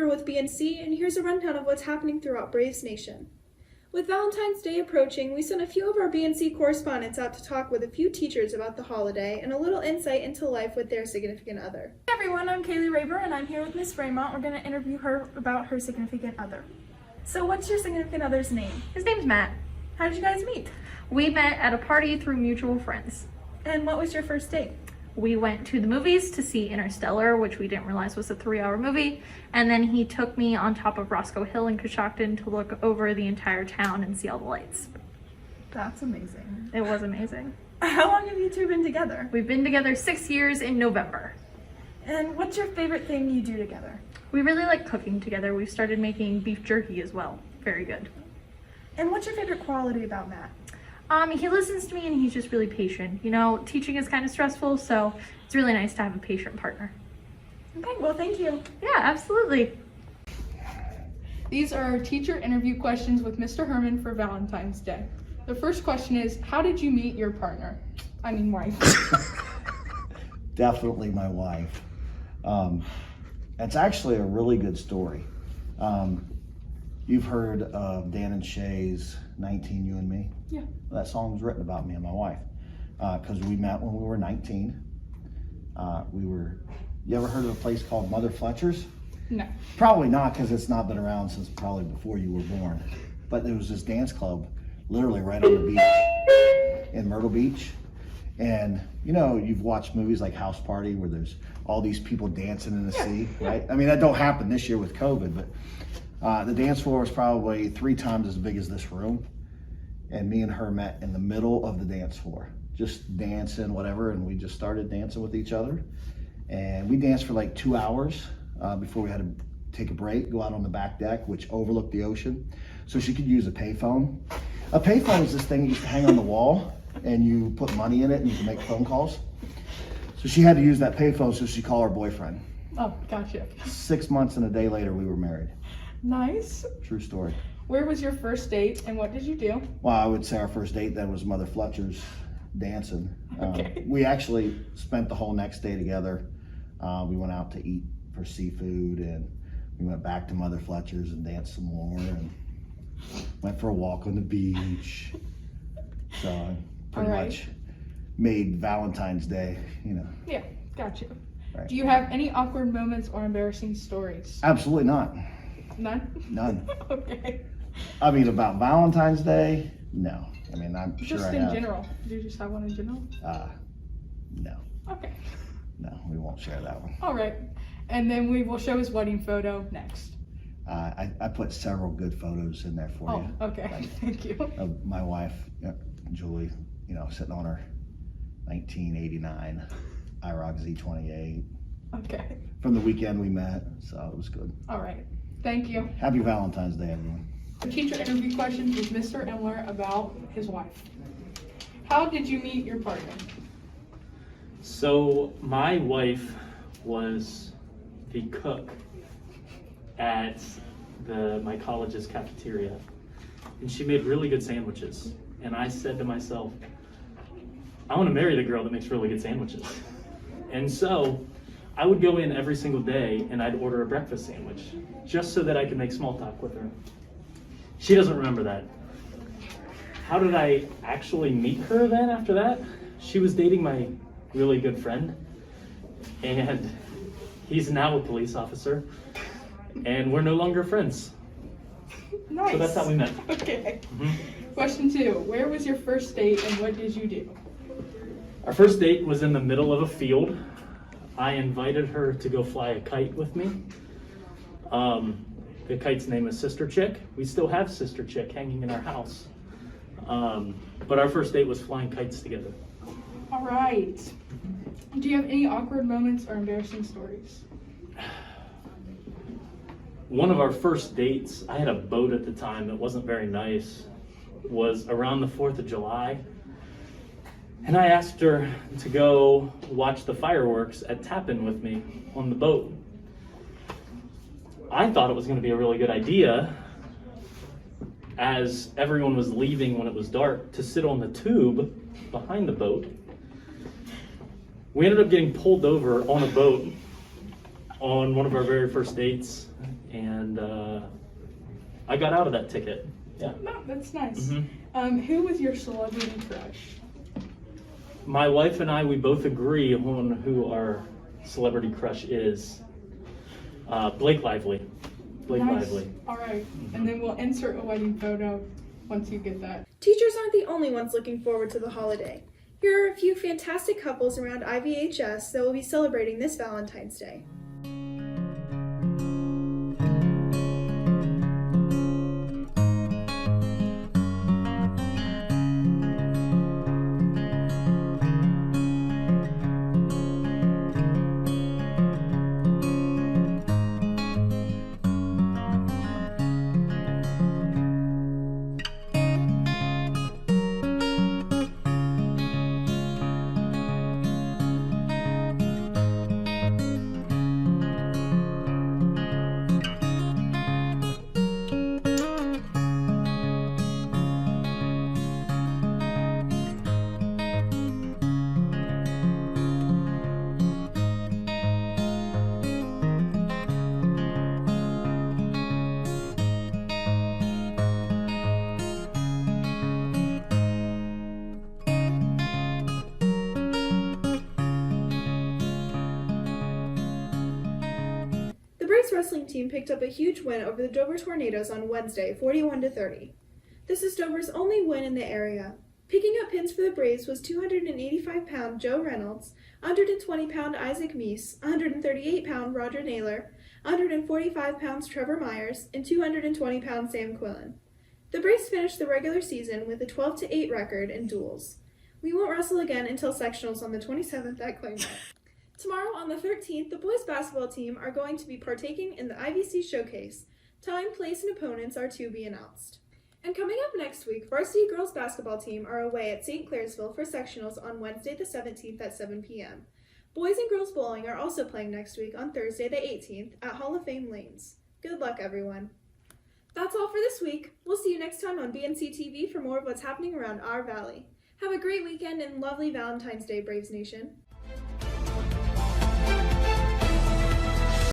Raber with BNC, and here's a rundown of what's happening throughout Braves Nation. With Valentine's Day approaching, we sent a few of our BNC correspondents out to talk with a few teachers about the holiday and a little insight into life with their significant other. Hey everyone, I'm Kaylee Raber, and I'm here with Miss Fremont. We're going to interview her about her significant other. So what's your significant other's name? His name's Matt. How did you guys meet? We met at a party through mutual friends. And what was your first date? We went to the movies to see Interstellar, which we didn't realize was a 3-hour movie. And then he took me on top of Roscoe Hill in Coshocton to look over the entire town and see all the lights. That's amazing. It was amazing. How long have you two been together? We've been together 6 years in November. And what's your favorite thing you do together? We really like cooking together. We've started making beef jerky as well. Very good. And what's your favorite quality about Matt? He listens to me and he's just really patient. You know, teaching is kind of stressful, so it's really nice to have a patient partner. Okay, well, thank you. Yeah, absolutely. These are our teacher interview questions with Mr. Herman for Valentine's Day. The first question is, how did you meet your partner? I mean, wife. Definitely my wife. It's actually a really good story. You've heard of Dan and Shay's 19 You and Me? Yeah. That song was written about me and my wife because we met when we were 19. You ever heard of a place called Mother Fletcher's? No. Probably not, because it's not been around since probably before you were born. But there was this dance club literally right on the beach in Myrtle Beach. And you know, you've watched movies like House Party where there's all these people dancing in the sea, right? I mean, that don't happen this year with COVID, but the dance floor was probably 3 times as big as this room. And me and her met in the middle of the dance floor, just dancing, whatever. And we just started dancing with each other. And we danced for like 2 hours before we had to take a break, go out on the back deck, which overlooked the ocean. So she could use a payphone. A payphone is this thing you used to hang on the wall and you put money in it and you can make phone calls. So she had to use that payphone so she called her boyfriend. Oh, gotcha. 6 months and a day later, we were married. Nice. True story. Where was your first date and what did you do? Well, I would say our first date then was Mother Fletcher's dancing. Okay. We actually spent the whole next day together. We went out to eat for seafood and we went back to Mother Fletcher's and danced some more and went for a walk on the beach. So I pretty much made Valentine's Day, you know. Yeah, gotcha. Right. Do you have any awkward moments or embarrassing stories? Absolutely not. None? None. Okay. I mean, about Valentine's Day, no. I mean, I'm sure Just I in have. general. Do you just have one in general? No. Okay. No, we won't share that one. All right. And then we will show his wedding photo next. I put several good photos in there for you. Oh, okay. Thank you. Of my wife, Julie, you know, sitting on her 1989 IROC Z28 Okay. from the weekend we met, so it was good. All right. Thank you. Happy Valentine's Day, everyone. The teacher interview questions with Mr. Emler about his wife. How did you meet your partner? So my wife was the cook at my college's cafeteria, and she made really good sandwiches. And I said to myself, I want to marry the girl that makes really good sandwiches. And so I would go in every single day and I'd order a breakfast sandwich just so that I could make small talk with her. She doesn't remember that. How did I actually meet her then after that? She was dating my really good friend, and he's now a police officer, and we're no longer friends. Nice. So that's how we met. Okay. Question 2. Where was your first date and what did you do? Our first date was in the middle of a field. I invited her to go fly a kite with me. The kite's name is Sister Chick. We still have Sister Chick hanging in our house. But our first date was flying kites together. All right. Do you have any awkward moments or embarrassing stories? One of our first dates, I had a boat at the time that wasn't very nice, was around the 4th of July. And I asked her to go watch the fireworks at Tappan with me on the boat. I thought it was going to be a really good idea, as everyone was leaving when it was dark, to sit on the tube behind the boat. We ended up getting pulled over on a boat on one of our very first dates. and I got out of that ticket. Yeah. No, that's nice. Mhm. Who was your celebrity crush? My wife and I, we both agree on who our celebrity crush is. Blake Lively. Blake Nice. Lively. All right, and then we'll insert a wedding photo once you get that. Teachers aren't the only ones looking forward to the holiday. Here are a few fantastic couples around IVHS that will be celebrating this Valentine's Day. The Braves wrestling team picked up a huge win over the Dover Tornadoes on Wednesday, 41-30. This is Dover's only win in the area. Picking up pins for the Braves was 285-pound Joe Reynolds, 120-pound Isaac Meese, 138-pound Roger Naylor, 145 Trevor Myers, and 220 Sam Quillen. The Braves finished the regular season with a 12-8 record in duels. We won't wrestle again until sectionals on the 27th at Claymont. Tomorrow on the 13th, the boys basketball team are going to be partaking in the IVC Showcase. Time, place, and opponents are to be announced. And coming up next week, varsity girls basketball team are away at St. Clairsville for sectionals on Wednesday the 17th at 7 p.m. Boys and girls bowling are also playing next week on Thursday the 18th at Hall of Fame Lanes. Good luck, everyone. That's all for this week. We'll see you next time on BNC TV for more of what's happening around our valley. Have a great weekend and lovely Valentine's Day, Braves Nation.